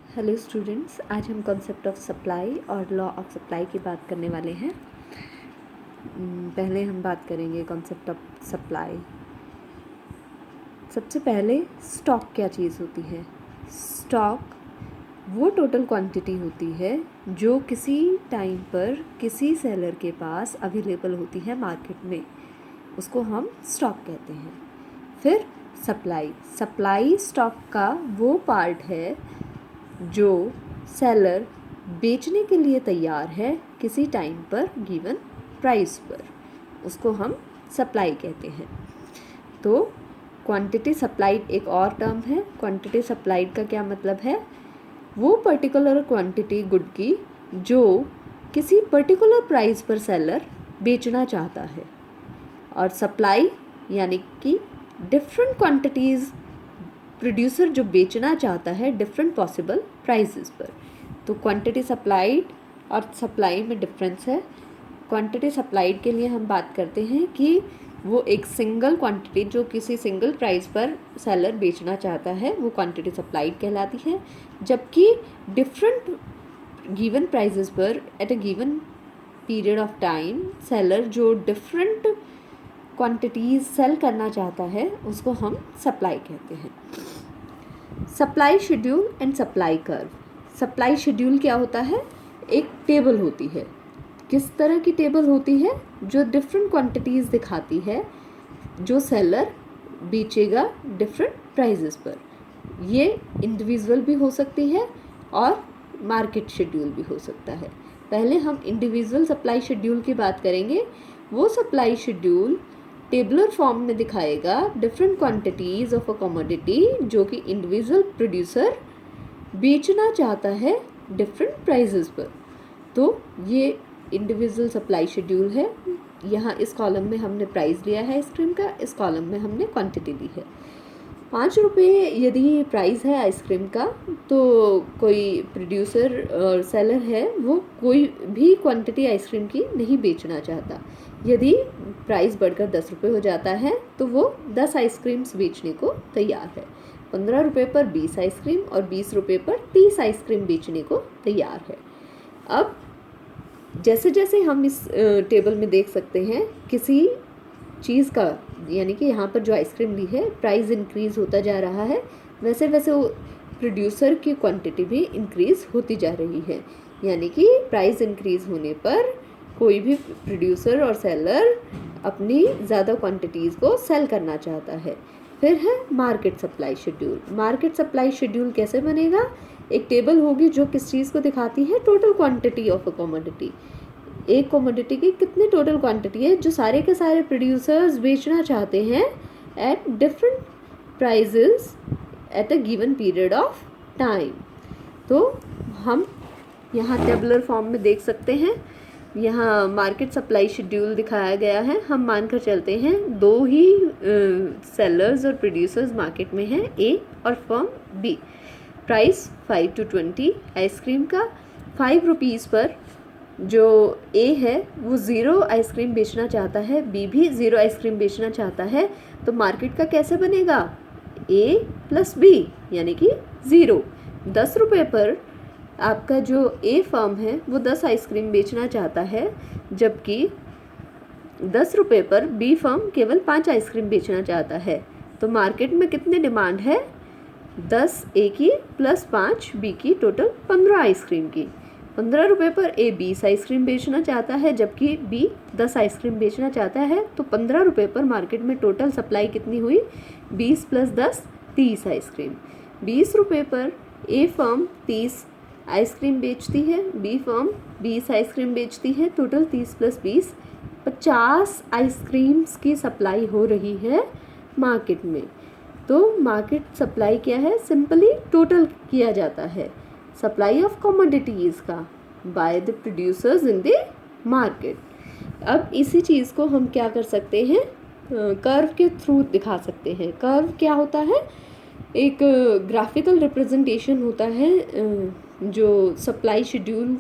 Hello students, आज हम concept of supply और लॉ ऑफ सप्लाई की बात करने वाले हैं। पहले हम बात करेंगे कॉन्सेप्ट ऑफ सप्लाई। सबसे पहले स्टॉक क्या चीज़ होती है। स्टॉक वो टोटल क्वांटिटी होती है जो किसी टाइम पर किसी सेलर के पास अवेलेबल होती है मार्केट में, उसको हम स्टॉक कहते हैं। फिर सप्लाई स्टॉक का वो पार्ट है जो सेलर बेचने के लिए तैयार है किसी टाइम पर गिवन प्राइस पर, उसको हम सप्लाई कहते हैं। तो क्वांटिटी सप्लाइड एक और टर्म है। क्वांटिटी सप्लाइड का क्या मतलब है? वो पर्टिकुलर क्वांटिटी गुड की जो किसी पर्टिकुलर प्राइस पर सेलर बेचना चाहता है, और सप्लाई यानी कि डिफरेंट क्वांटिटीज़ प्रोड्यूसर जो बेचना चाहता है डिफरेंट पॉसिबल प्राइसेस पर। तो क्वांटिटी सप्लाइड और सप्लाई में डिफरेंस है। क्वांटिटी सप्लाइड के लिए हम बात करते हैं कि वो एक सिंगल क्वांटिटी जो किसी सिंगल प्राइस पर सेलर बेचना चाहता है वो क्वांटिटी सप्लाइड कहलाती है, जबकि डिफरेंट गिवन प्राइसेस पर eight a given period of time seller जो डिफरेंट क्वांटिटीज़ सेल करना चाहता है उसको हम सप्लाई कहते हैं। Supply schedule and supply curve. Supply schedule क्या होता है? एक टेबल होती है। किस तरह की टेबल होती है? जो डिफरेंट क्वांटिटीज़ दिखाती है जो सेलर बेचेगा डिफरेंट प्राइजेस पर। ये इंडिविजुअल भी हो सकती है और मार्केट शेड्यूल भी हो सकता है। पहले हम इंडिविजुअल सप्लाई शेड्यूल की बात करेंगे। वो सप्लाई शेड्यूल टेबुलर फॉर्म में दिखाएगा different quantities of a commodity जो कि इंडिविजुअल प्रोड्यूसर बेचना चाहता है डिफरेंट प्राइसेस पर। तो ये इंडिविजुअल सप्लाई शेड्यूल है। यहाँ इस कॉलम में हमने प्राइस लिया है आइसक्रीम का, इस कॉलम में हमने क्वांटिटी ली है। 5 रुपये यदि प्राइस है आइसक्रीम का, तो कोई प्रोड्यूसर और सेलर है वो कोई भी क्वांटिटी आइसक्रीम की नहीं बेचना चाहता। यदि प्राइस बढ़कर 10 रुपये हो जाता है तो वो 10 आइसक्रीम्स बेचने को तैयार है। 15 रुपये पर 20 आइसक्रीम और 20 रुपये पर 30 आइसक्रीम बेचने को तैयार है। अब जैसे जैसे हम इस टेबल में देख सकते हैं किसी चीज़ का, यानी कि यहाँ पर जो आइसक्रीम ली है प्राइस इंक्रीज़ होता जा रहा है, वैसे वैसे वो प्रोड्यूसर की क्वांटिटी भी इंक्रीज़ होती जा रही है। यानी कि प्राइस इंक्रीज़ होने पर कोई भी प्रोड्यूसर और सेलर अपनी ज़्यादा क्वांटिटीज़ को सेल करना चाहता है। फिर है market supply schedule. Market supply schedule कैसे बनेगा? एक टेबल होगी जो किस चीज़ को दिखाती है? Total quantity of a commodity. एक कमोडिटी की कितनी टोटल क्वांटिटी है जो सारे के सारे प्रोड्यूसर्स बेचना चाहते हैं at different prices at a given period of time. तो हम यहाँ टेबुलर फॉर्म में देख सकते हैं, यहाँ मार्केट सप्लाई शेड्यूल दिखाया गया है। हम मानकर चलते हैं दो ही सेलर्स और प्रोड्यूसर्स मार्केट में हैं, ए और firm B. Price 5 to 20 ice cream का। 5 रुपीज़ पर जो ए है वो 0 आइसक्रीम बेचना चाहता है, बी भी 0 आइसक्रीम बेचना चाहता है। तो मार्केट का कैसे बनेगा? ए प्लस बी यानी कि 0। 10 रुपये पर आपका जो ए फर्म है वो 10 आइसक्रीम बेचना चाहता है, जबकि 10 रुपये पर बी फर्म केवल 5 आइसक्रीम बेचना चाहता है। तो मार्केट में कितनी डिमांड है? 10 ए की प्लस 5 बी की, टोटल 15 आइसक्रीम की। 15 रुपये पर ए 20 आइसक्रीम बेचना चाहता है, जबकि बी 10 आइसक्रीम बेचना चाहता है। तो 15 रुपये पर मार्केट में टोटल सप्लाई कितनी हुई? 20 + 10 30 आइसक्रीम। 20 रुपये पर ए फर्म 30 आइसक्रीम बेचती है, बी फर्म 20 आइसक्रीम बेचती है, टोटल 30 + 20 50 आइसक्रीम्स की सप्लाई हो रही है मार्केट में। तो मार्केट सप्लाई क्या है? सिंपली टोटल किया जाता है सप्लाई ऑफ कमोडिटीज़ का by the producers in the market. अब इसी चीज़ को हम क्या कर सकते हैं? कर्व के थ्रू दिखा सकते हैं। कर्व क्या होता है? एक ग्राफिकल रिप्रेजेंटेशन होता है जो सप्लाई शेड्यूल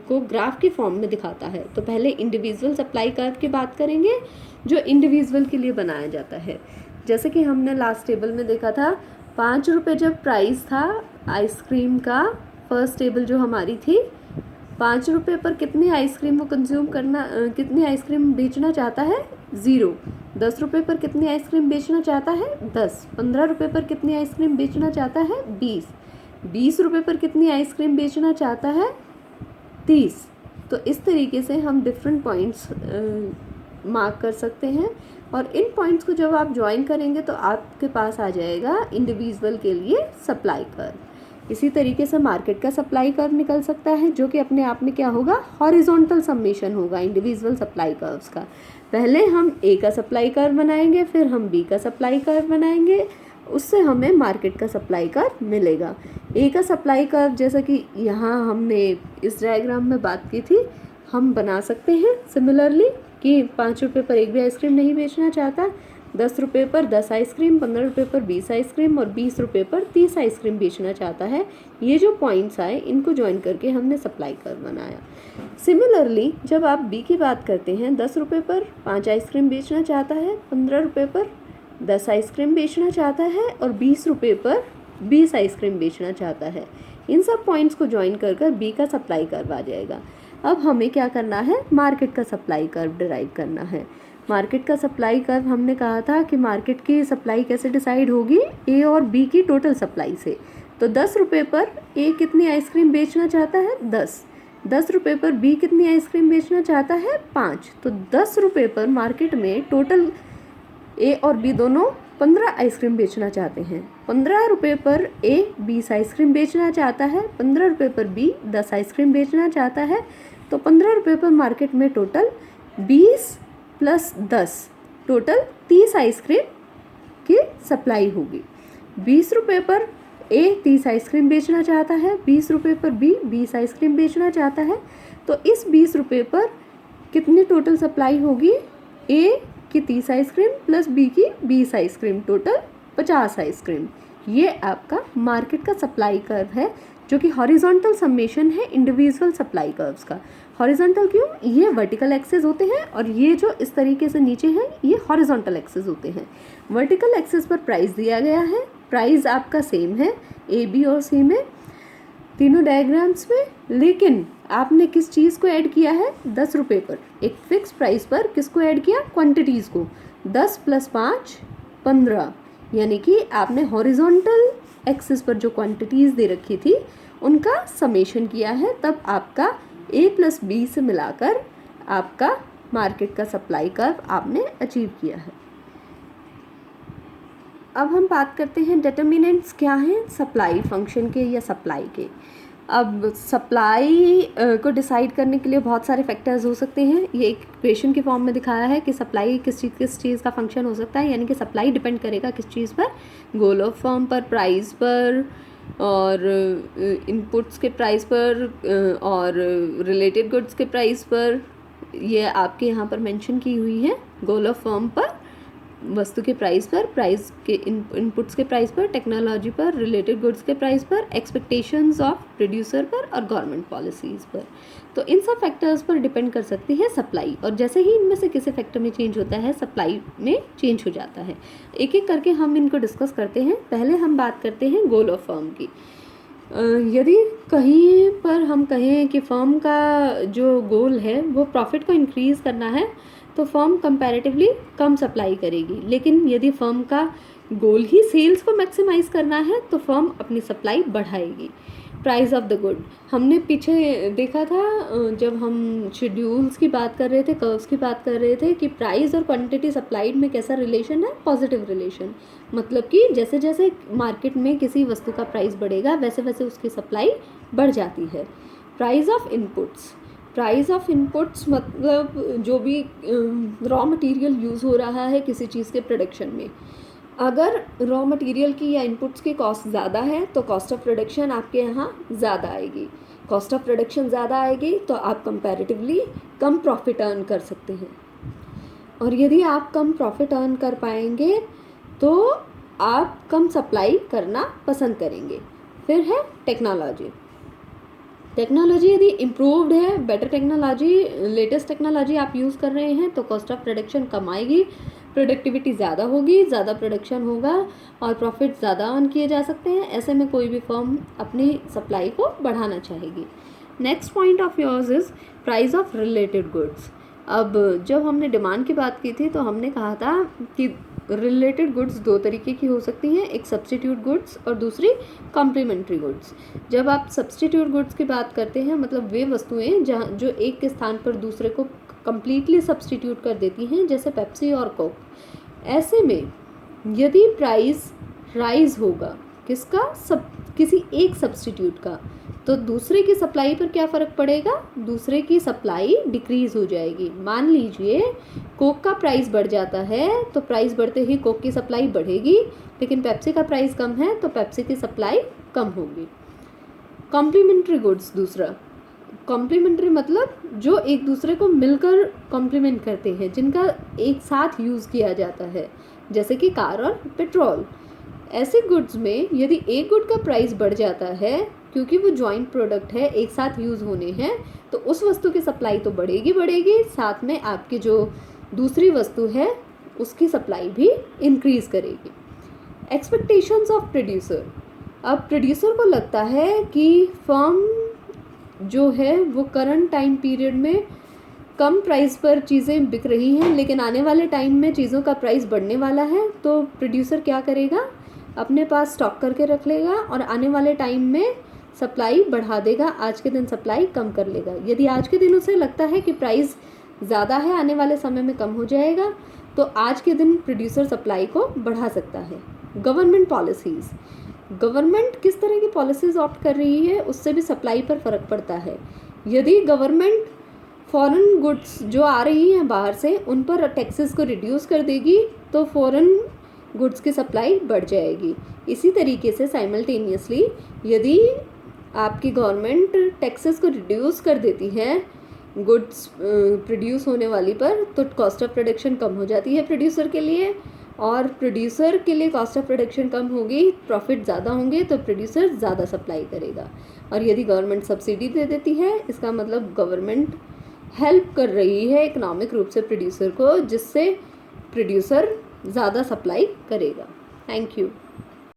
को ग्राफ के फॉर्म में दिखाता है। तो पहले इंडिविजुअल सप्लाई कर्व की बात करेंगे जो इंडिविजुअल के लिए बनाया जाता है। जैसे कि हमने लास्ट टेबल में देखा था, 5 रुपये जब प्राइस था आइसक्रीम का फर्स्ट टेबल जो हमारी थी, 5 रुपये पर कितनी आइसक्रीम वो कंज्यूम करना, कितनी आइसक्रीम बेचना चाहता है, 0। 10 रुपये पर कितनी आइसक्रीम बेचना चाहता है, 10। 15 रुपये पर कितनी आइसक्रीम बेचना चाहता है, 20। 20 रुपये पर कितनी आइसक्रीम बेचना चाहता है, 30। तो इस तरीके से हम डिफरेंट पॉइंट्स मार्क कर सकते हैं, और इन पॉइंट्स को जब आप ज्वाइन करेंगे तो आपके पास आ जाएगा इंडिविजुअल के लिए सप्लाई कर्व। इसी तरीके से मार्केट का सप्लाई कर्व निकल सकता है, जो कि अपने आप में क्या होगा, हॉरिजॉन्टल समेशन होगा इंडिविजुअल सप्लाई कर्व्स का। पहले हम ए का सप्लाई कर्व बनाएंगे, फिर हम बी का सप्लाई कर्व बनाएंगे, उससे हमें मार्केट का सप्लाई कर्व मिलेगा। ए का सप्लाई कर्व जैसा कि यहाँ हमने इस डायग्राम में बात की थी, हम बना सकते हैं सिमिलरली कि 5 रुपये पर एक भी आइसक्रीम नहीं बेचना चाहता, 10 रुपये पर 10 आइसक्रीम, 15 रुपये पर 20 आइसक्रीम और 20 रुपये पर 30 आइसक्रीम बेचना चाहता है। ये जो पॉइंट्स आए इनको ज्वाइन करके हमने सप्लाई कर्व बनाया। सिमिलरली जब आप बी की बात करते हैं, 10 रुपये पर 5 आइसक्रीम बेचना चाहता है, 15 रुपये पर 10 आइसक्रीम बेचना चाहता है और 20 रुपये पर 20 आइसक्रीम बेचना चाहता है। इन सब पॉइंट्स को ज्वाइन कर बी का सप्लाई कर्व आ जाएगा। अब हमें क्या करना है, मार्केट का सप्लाई कर्व डिराइव करना है। मार्केट का सप्लाई कर्व हमने कहा था कि मार्केट की सप्लाई कैसे डिसाइड होगी, ए और बी की टोटल सप्लाई से। तो 10 रुपये पर ए कितनी आइसक्रीम बेचना चाहता है, 10। 10 रुपये पर बी कितनी आइसक्रीम बेचना चाहता है, 5। तो 10 रुपये पर मार्केट में टोटल ए और बी दोनों 15 आइसक्रीम बेचना चाहते हैं। 15 रुपये पर ए 20 आइसक्रीम बेचना चाहता है, 15 रुपये पर बी 10 आइसक्रीम बेचना चाहता है। तो 15 रुपये पर मार्केट में टोटल 20 + 10 टोटल 30 आइसक्रीम की सप्लाई होगी। 20 रुपये पर ए 30 आइसक्रीम बेचना चाहता है, 20 रुपये पर बी 20 आइसक्रीम बेचना चाहता है। तो इस 20 रुपये पर कितनी टोटल सप्लाई होगी, ए की 30 आइसक्रीम प्लस बी की 20 आइसक्रीम, टोटल 50 आइसक्रीम। ये आपका मार्केट का सप्लाई कर्व है, जो कि हॉरिजॉन्टल समेशन है इंडिविजुअल सप्लाई कर्व्स का। हॉरिजॉन्टल क्यों, ये वर्टिकल एक्सेस होते हैं और ये जो इस तरीके से नीचे हैं ये हॉरिजॉन्टल एक्सेस होते हैं। वर्टिकल एक्सेस पर प्राइस दिया गया है, प्राइस आपका सेम है ए बी और सी में, तीनों डायग्राम्स में, लेकिन आपने किस चीज़ को ऐड किया है, 10 रुपये पर एक फिक्स प्राइस पर किसको ऐड किया, क्वांटिटीज़ को। 10 + 5 15, यानी कि आपने हॉरिजॉन्टल एक्सिस पर जो क्वांटिटीज़ दे रखी थी उनका समेशन किया है, तब आपका ए प्लस बी से मिलाकर आपका मार्केट का सप्लाई कर्व आपने अचीव किया है। अब हम बात करते हैं डिटर्मिनेंट्स क्या हैं सप्लाई फंक्शन के या सप्लाई के। अब सप्लाई को डिसाइड करने के लिए बहुत सारे फैक्टर्स हो सकते हैं। ये एक इक्वेशन के फॉर्म में दिखाया है कि सप्लाई किस चीज़ का फंक्शन हो सकता है, यानी कि सप्लाई डिपेंड करेगा किस चीज़ पर, गोल ऑफ फर्म पर, प्राइस पर और इनपुट्स के प्राइस पर और रिलेटेड गुड्स के प्राइस पर। ये आपके यहाँ पर मेंशन की हुई है, गोल ऑफ फर्म पर, वस्तु के प्राइस पर, प्राइस के इनपुट्स के प्राइस पर, टेक्नोलॉजी पर, रिलेटेड गुड्स के प्राइस पर, एक्सपेक्टेशंस ऑफ प्रोड्यूसर पर और गवर्नमेंट पॉलिसीज़ पर। तो इन सब फैक्टर्स पर डिपेंड कर सकती है सप्लाई, और जैसे ही इनमें से किसी फैक्टर में चेंज होता है सप्लाई में चेंज हो जाता है। एक एक करके हम इनको डिस्कस करते हैं। पहले हम बात करते हैं गोल ऑफ फर्म की। यदि कहीं पर हम कहें कि फर्म का जो गोल है वो प्रॉफिट को इंक्रीज़ करना है, तो फर्म कंपैरेटिवली कम सप्लाई करेगी। लेकिन यदि फर्म का गोल ही सेल्स को मैक्सिमाइज़ करना है तो फर्म अपनी सप्लाई बढ़ाएगी। प्राइस ऑफ द गुड, हमने पीछे देखा था जब हम शेड्यूल्स की बात कर रहे थे, कर्व्स की बात कर रहे थे, कि प्राइस और क्वांटिटी सप्लाइड में कैसा रिलेशन है, पॉजिटिव रिलेशन। मतलब कि जैसे जैसे मार्केट में किसी वस्तु का प्राइस बढ़ेगा वैसे वैसे उसकी सप्लाई बढ़ जाती है। Price of inputs, price of inputs मतलब जो भी रॉ मटेरियल यूज़ हो रहा है किसी चीज़ के प्रोडक्शन में, अगर रॉ मटेरियल की या इनपुट्स की कॉस्ट ज़्यादा है तो कॉस्ट ऑफ प्रोडक्शन आपके यहाँ ज़्यादा आएगी। कॉस्ट ऑफ प्रोडक्शन ज़्यादा आएगी तो आप कंपैरेटिवली कम प्रॉफिट अर्न कर सकते हैं, और यदि आप कम प्रॉफिट अर्न कर पाएंगे तो आप कम सप्लाई करना पसंद करेंगे। फिर है टेक्नोलॉजी। टेक्नोलॉजी यदि इम्प्रूव्ड है, बेटर टेक्नोलॉजी, लेटेस्ट टेक्नोलॉजी आप यूज़ कर रहे हैं तो कॉस्ट ऑफ प्रोडक्शन कम आएगी। प्रोडक्टिविटी ज़्यादा होगी, ज़्यादा प्रोडक्शन होगा और प्रॉफिट ज़्यादा अर्न किए जा सकते हैं। ऐसे में कोई भी फर्म अपनी सप्लाई को बढ़ाना चाहेगी। Next point of yours is price of related goods. अब जब हमने डिमांड की बात की थी तो हमने कहा था कि रिलेटेड गुड्स दो तरीके की हो सकती हैं, एक सब्स्टिट्यूट गुड्स और दूसरी कॉम्प्लीमेंट्री गुड्स। जब आप सब्स्टिट्यूट गुड्स की बात करते हैं मतलब वे वस्तुएं जहाँ जो एक के स्थान पर दूसरे को कम्प्लीटली सब्स्टिट्यूट कर देती हैं, जैसे पेप्सी और कोक। ऐसे में यदि प्राइस राइज होगा किसका, किसी एक सब्स्टिट्यूट का, तो दूसरे की सप्लाई पर क्या फ़र्क पड़ेगा, दूसरे की सप्लाई डिक्रीज़ हो जाएगी। मान लीजिए कोक का प्राइस बढ़ जाता है तो प्राइस बढ़ते ही कोक की सप्लाई बढ़ेगी, लेकिन पेप्सी का प्राइस कम है तो पेप्सी की सप्लाई कम होगी। कॉम्प्लीमेंट्री गुड्स दूसरा, कॉम्प्लीमेंट्री मतलब जो एक दूसरे को मिलकर कॉम्प्लीमेंट करते हैं, जिनका एक साथ यूज़ किया जाता है, जैसे कि कार और पेट्रोल। ऐसे गुड्स में यदि एक गुड का प्राइस बढ़ जाता है क्योंकि वो जॉइंट प्रोडक्ट है, एक साथ यूज़ होने हैं, तो उस वस्तु की सप्लाई तो बढ़ेगी, साथ में आपकी जो दूसरी वस्तु है उसकी सप्लाई भी इंक्रीज़ करेगी। Expectations of producer. अब प्रोड्यूसर को लगता है कि फर्म जो है वो करंट टाइम पीरियड में कम प्राइस पर चीज़ें बिक रही हैं, लेकिन आने वाले टाइम में चीज़ों का प्राइस बढ़ने वाला है, तो प्रोड्यूसर क्या करेगा, अपने पास स्टॉक करके रख लेगा और आने वाले टाइम में सप्लाई बढ़ा देगा, आज के दिन सप्लाई कम कर लेगा। यदि आज के दिन उसे लगता है कि प्राइस ज़्यादा है, आने वाले समय में कम हो जाएगा, तो आज के दिन प्रोड्यूसर सप्लाई को बढ़ा सकता है। गवर्नमेंट पॉलिसीज़, गवर्नमेंट किस तरह की पॉलिसीज़ ऑप्ट कर रही है उससे भी सप्लाई पर फ़र्क पड़ता है। यदि गवर्नमेंट फॉरेन गुड्स जो आ रही हैं बाहर से उन पर टैक्सेस को रिड्यूस कर देगी तो फॉरेन गुड्स की सप्लाई बढ़ जाएगी। इसी तरीके से साइमल्टेनियसली यदि आपकी गवर्नमेंट टैक्सेस को रिड्यूस कर देती है गुड्स प्रोड्यूस होने वाली पर, तो कॉस्ट ऑफ प्रोडक्शन कम हो जाती है प्रोड्यूसर के लिए, और प्रोड्यूसर के लिए कॉस्ट ऑफ प्रोडक्शन कम होगी, प्रॉफिट ज़्यादा होंगे, तो प्रोड्यूसर ज़्यादा सप्लाई करेगा। और यदि गवर्नमेंट सब्सिडी दे देती है, इसका मतलब गवर्नमेंट हेल्प कर रही है इकोनॉमिक रूप से प्रोड्यूसर को, जिससे प्रोड्यूसर ज़्यादा सप्लाई करेगा। Thank you.